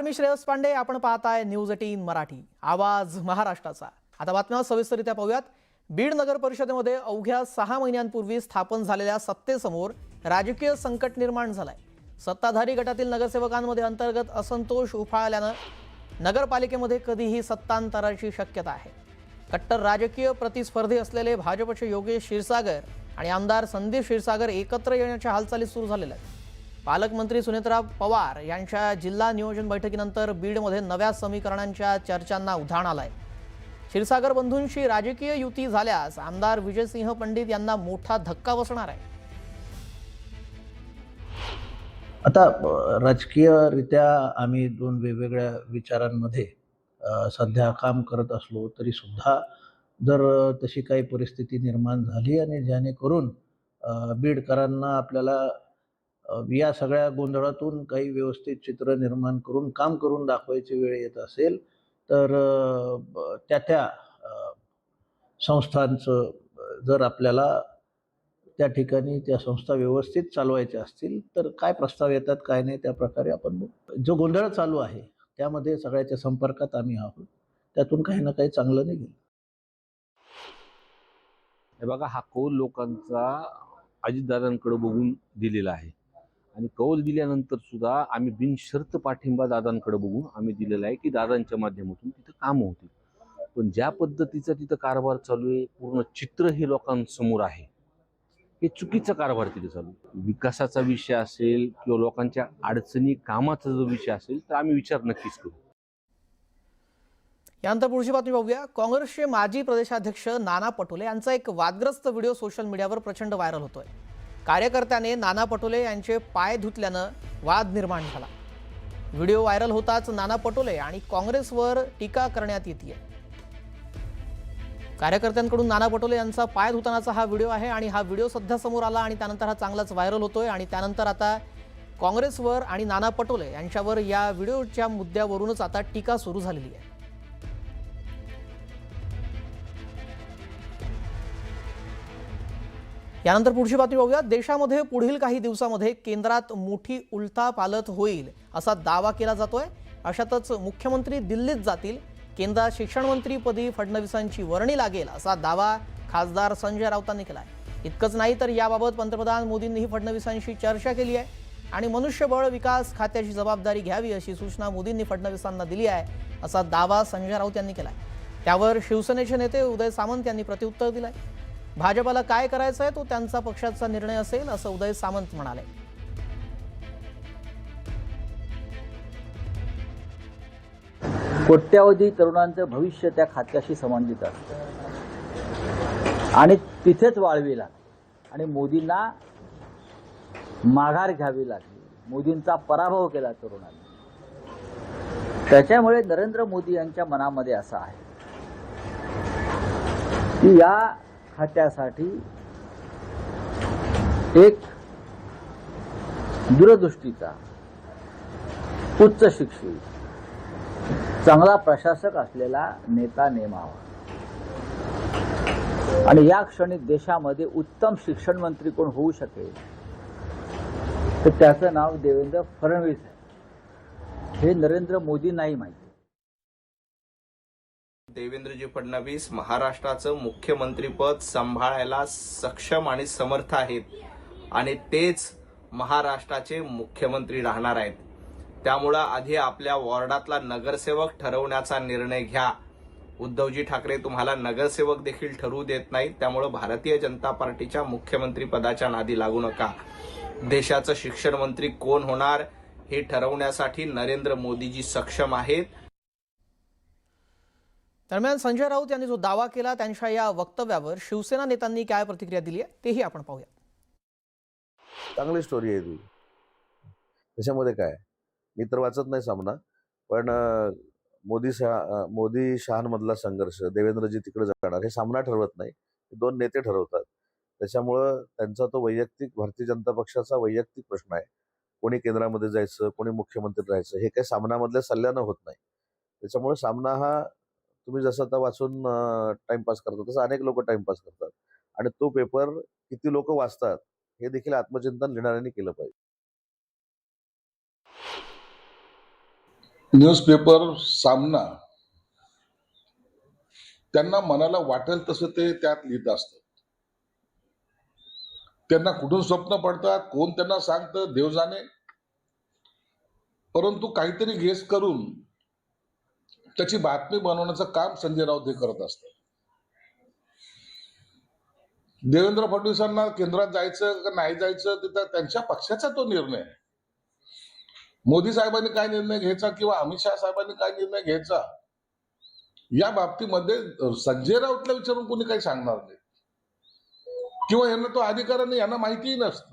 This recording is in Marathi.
मी श्रेयस पांडे, आपण पाहताय न्यूज 18 मराठी, आवाज महाराष्ट्राचा। आता बातम्या सविस्तररित्या पाहूयात। बीड नगर परिषदेमध्ये अवघ्या 6 महिन्यांपूर्वी स्थापन झालेल्या सत्तेसमोर राजकीय संकट निर्माण झालंय। सत्ताधारी गटातील नगरसेवकांमध्ये अंतर्गत असंतोष उफाळल्यानं नगरपालिकेमध्ये कधीही सत्तांतराची शक्यता आहे। कट्टर राजकीय प्रतिस्पर्धी असलेले भाजपचे योगेश क्षीरसागर आणि आमदार संदीप क्षीरसागर एकत्र येण्याच्या हालचाली सुरू झालेल्या आहेत। पालकमंत्री सुनेत्रा पवार यांच्या जिल्हा नियोजन बैठकीनंतर बीडमध्ये नव्या समीकरणांच्या चर्चांना उधाण आलंय। क्षीरसागर बंधूंशी राजकीय युती झाल्यास आमदार विजयसिंह पंडित यांना मोठा धक्का बसणार आहे। आता राजकीयरित्या आम्ही दोन वेगवेगळ्या विचारांमध्ये सध्या काम करत असलो तरी सुद्धा जर तशी काही परिस्थिती निर्माण झाली आणि जेणेकरून बीडकरांना आपल्याला या सगळ्या गोंधळातून काही व्यवस्थित चित्र निर्माण करून काम करून दाखवायची वेळ येत असेल तर त्या संस्थांचं जर आपल्याला त्या ठिकाणी त्या संस्था व्यवस्थित चालवायच्या असतील तर काय प्रस्ताव येतात काय नाही त्या प्रकारे आपण जो गोंधळ चालू आहे त्यामध्ये सगळ्याच्या संपर्कात आम्ही आहोत, त्यातून काही ना काही चांगलं निघेल। हे बघा, हा कौल लोकांचा अजितदादांकडे बघून दिलेला आहे आणि कौल दिल्यानंतर सुद्धा आम्ही बिनशर्त पाठिंबा दादांकडे बघून आम्ही दिलेला आहे की दादांच्या माध्यमातून तिथं कामं होतील। पण ज्या पद्धतीचा तिथं कारभार चालू आहे, पूर्ण चित्र हे लोकांसमोर आहे, हे चुकीचा कारभार तिथे चालू आहे। विकासाचा विषय असेल किंवा लोकांच्या अडचणी कामाचा जो विषय असेल तर आम्ही विचार नक्कीच करू। यानंतर पुढची बातमी पाहूया। काँग्रेसचे माजी प्रदेशाध्यक्ष नाना पटोले यांचा एक वादग्रस्त व्हिडिओ सोशल मीडियावर प्रचंड व्हायरल होतोय। कार्यकर्त्याने नाना पटोले यांचे पाय धुतल्यानं वाद निर्माण झाला। व्हिडिओ व्हायरल होताच नाना पटोले आणि काँग्रेसवर टीका करण्यात येते। कार्यकर्त्यांकडून नाना पटोले यांचा पाय धुतानाचा हा व्हिडिओ आहे आणि हा व्हिडिओ सध्या समोर आला आणि त्यानंतर हा चांगलाच व्हायरल होतोय आणि त्यानंतर आता काँग्रेसवर आणि नाना पटोले यांच्यावर या व्हिडिओच्या मुद्द्यावरूनच आता टीका सुरू झालेली आहे। यानंतर पुढची बातमी पाहूया। देशामध्ये पुढील काही दिवसांमध्ये केंद्रात मोठी उलथापालथ होईल असा दावा केला जातोय। अशातच मुख्यमंत्री दिल्लीत जातील, केंद्रात शिक्षण मंत्रीपदी फडणवीसांची वर्णी लागेल असा दावा खासदार संजय राऊतांनी केलाय। इतकंच नाही तर याबाबत पंतप्रधान मोदींनीही फडणवीसांशी चर्चा केली आहे आणि मनुष्यबळ विकास खात्याची जबाबदारी घ्यावी अशी सूचना मोदींनी फडणवीसांना दिली आहे असा दावा संजय राऊत यांनी केलाय। त्यावर शिवसेनेचे नेते उदय सामंत यांनी प्रत्युत्तर दिलंय। भाजपला काय करायचं आहे तो त्यांचा पक्षाचा निर्णय असेल असं उदय सामंत म्हणाले। कोट्यावधी तरुणांचं भविष्य त्या खात्याशी संबंधित असतं आणि तिथेच वाळवी लागली आणि मोदींना माघार घ्यावी लागली, मोदींचा पराभव केला तरुणांनी। त्याच्यामुळे नरेंद्र मोदी यांच्या मनामध्ये असं आहे की या खात्यासाठी एक दूरदृष्टीचा, उच्च शिक्षित, चांगला प्रशासक असलेला नेता नेमावा आणि या क्षणी देशामध्ये उत्तम शिक्षण मंत्री कोण होऊ शकेल तर त्याचं नाव देवेंद्र फडणवीस आहे। हे नरेंद्र मोदी नाही माहिती। देवेंद्रजी फडणवीस महाराष्ट्राचं मुख्यमंत्रीपद सांभाळायला सक्षम आणि समर्थ आहेत आणि तेच महाराष्ट्राचे मुख्यमंत्री राहणार आहेत। त्यामुळे आधी आपल्या वॉर्डातला नगरसेवक ठरवण्याचा निर्णय घ्या। उद्धवजी ठाकरे तुम्हाला नगरसेवक देखील ठरवू देत नाहीत, त्यामुळे भारतीय जनता पार्टीच्या मुख्यमंत्री पदाच्या नादी लागू नका। देशाचं शिक्षण मंत्री कोण होणार हे ठरवण्यासाठी नरेंद्र मोदीजी सक्षम आहेत। दरम्यान संजय राऊत यांनी जो दावा केला त्यांच्या या वक्तव्यावर शिवसेना नेत्यांनी काय प्रतिक्रिया दिली आहे तेही आपण पाहूया। चांगली स्टोरी आहे ती, त्याच्यामध्ये काय मी तर वाचत नाही सामना, पण मोदी शहांमधला संघर्ष, देवेंद्रजी तिकडे जाणार हे सामना ठरवत नाही, दोन नेते ठरवतात। त्याच्यामुळं त्यांचा तो वैयक्तिक भारतीय जनता पक्षाचा वैयक्तिक प्रश्न आहे, कोणी केंद्रामध्ये जायचं कोणी मुख्यमंत्री राहायचं हे काही सामनामधल्या सल्ल्यानं होत नाही। त्याच्यामुळे सामना हा तुम्ही जसं आता वाचून टाइमपास करता तसं अनेक लोक टाइमपास करतात आणि तो पेपर किती लोक वाचतात हे देखील आत्मचिंतन लिहिणाऱ्यांनी केलं पाहिजे। न्यूजपेपर सामना त्यांना मनाला वाटेल तसं ते त्यात लिहित असतात. त्यांना कुठून स्वप्न पडतात, कोण त्यांना सांगतं, देव जाणे. परंतु काहीतरी गेस करून त्याची बातमी बनवण्याचं काम संजय राऊत हे करत असतात. देवेंद्र फडणवीसांना केंद्रात जायचं का नाही जायचं ते त्यांच्या पक्षाचा तो निर्णय आहे. मोदी साहेबांनी काय निर्णय घ्यायचा किंवा अमित शहा साहेबांनी काय निर्णय घ्यायचा या बाबतीमध्ये संजय राऊतला विचारून कोणी काही सांगणार नाही किंवा यांना तो अधिकार नाही, यांना माहितीही नसतं.